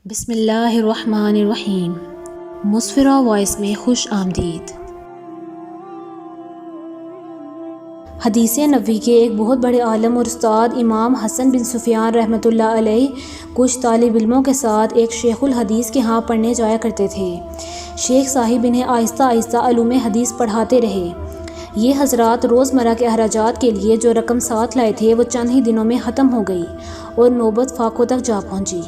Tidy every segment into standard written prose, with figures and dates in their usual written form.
بسم اللہ الرحمن الرحیم۔ مسفرہ وائس میں خوش آمدید۔ حدیث نبوی کے ایک بہت بڑے عالم اور استاد امام حسن بن سفیان رحمۃ اللہ علیہ کچھ طالب علموں کے ساتھ ایک شیخ الحدیث کے ہاں پڑھنے جایا کرتے تھے۔ شیخ صاحب انہیں آہستہ آہستہ علوم حدیث پڑھاتے رہے۔ یہ حضرات روزمرہ کے اخراجات کے لیے جو رقم ساتھ لائے تھے وہ چند ہی دنوں میں ختم ہو گئی اور نوبت فاقوں تک جا پہنچی۔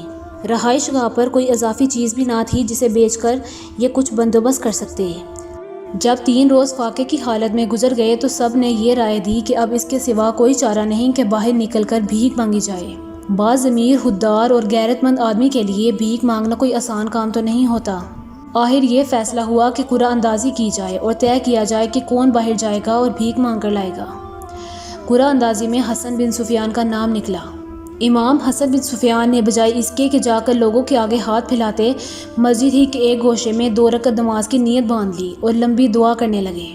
رہائش گاہ پر کوئی اضافی چیز بھی نہ تھی جسے بیچ کر یہ کچھ بندوبست کر سکتے۔ جب 3 روز فاقے کی حالت میں گزر گئے تو سب نے یہ رائے دی کہ اب اس کے سوا کوئی چارہ نہیں کہ باہر نکل کر بھیک مانگی جائے۔ باضمیر خوددار اور غیرت مند آدمی کے لیے بھیک مانگنا کوئی آسان کام تو نہیں ہوتا۔ آخر یہ فیصلہ ہوا کہ قرعہ اندازی کی جائے اور طے کیا جائے کہ کون باہر جائے گا اور بھیک مانگ کر لائے گا۔ قرعہ اندازی میں حسن بن سفیان کا نام نکلا۔ امام حسن بن سفیان نے بجائے اس کے کہ جا کر لوگوں کے آگے ہاتھ پھیلاتے، مسجد ہی کے ایک گوشے میں 2 رکعت نماز کی نیت باندھ لی اور لمبی دعا کرنے لگے۔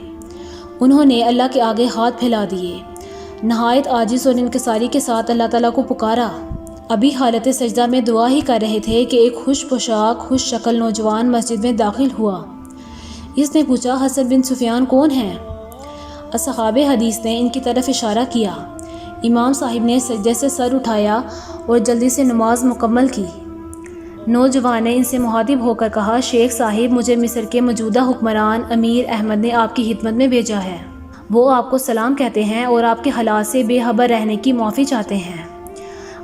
انہوں نے اللہ کے آگے ہاتھ پھیلا دیے، نہایت عاجز اور انکساری کے ساتھ اللہ تعالیٰ کو پکارا۔ ابھی حالت سجدہ میں دعا ہی کر رہے تھے کہ ایک خوش پوشاک خوش شکل نوجوان مسجد میں داخل ہوا۔ اس نے پوچھا، حسن بن سفیان کون ہیں؟ اصحاب حدیث نے ان کی طرف اشارہ کیا۔ امام صاحب نے سجدے سے سر اٹھایا اور جلدی سے نماز مکمل کی۔ نوجوان نے ان سے مخاطب ہو کر کہا، شیخ صاحب، مجھے مصر کے موجودہ حکمران امیر احمد نے آپ کی خدمت میں بھیجا ہے۔ وہ آپ کو سلام کہتے ہیں اور آپ کے حالات سے بے خبر رہنے کی معافی چاہتے ہیں۔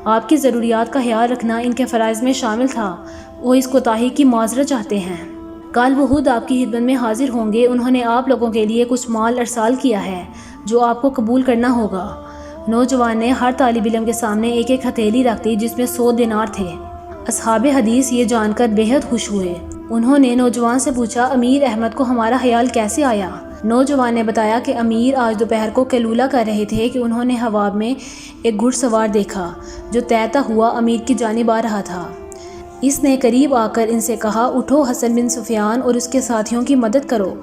آپ کی ضروریات کا خیال رکھنا ان کے فرائض میں شامل تھا۔ وہ اس کوتاہی کی معذرت چاہتے ہیں۔ کل وہ خود آپ کی خدمت میں حاضر ہوں گے۔ انہوں نے آپ لوگوں کے لیے کچھ مال ارسال کیا ہے جو آپ کو قبول کرنا ہوگا۔ نوجوان نے ہر طالب علم کے سامنے ایک ایک ہتھیلی رکھ دی جس میں 100 دینار تھے۔ اصحاب حدیث یہ جان کر بے حد خوش ہوئے۔ انہوں نے نوجوان سے پوچھا، امیر احمد کو ہمارا خیال کیسے آیا؟ نوجوان نے بتایا کہ امیر آج دوپہر کو قیلولہ کر رہے تھے کہ انہوں نے ہوا میں ایک گھڑ سوار دیکھا جو تیرتا ہوا امیر کی جانب آ رہا تھا۔ اس نے قریب آ کر ان سے کہا، اٹھو، حسن بن سفیان اور اس کے ساتھیوں کی مدد کرو،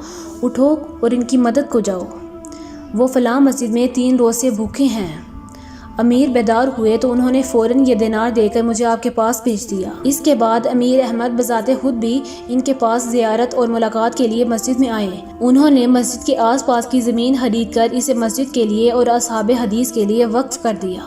اٹھو اور ان کی مدد کو جاؤ۔ وہ فلاں مسجد میں 3 روز سے بھوکے ہیں۔ امیر بیدار ہوئے تو انہوں نے فوراً یہ دینار دے کر مجھے آپ کے پاس بھیج دیا۔ اس کے بعد امیر احمد بذات خود بھی ان کے پاس زیارت اور ملاقات کے لیے مسجد میں آئے۔ انہوں نے مسجد کے آس پاس کی زمین خرید کر اسے مسجد کے لیے اور اصحاب حدیث کے لیے وقف کر دیا۔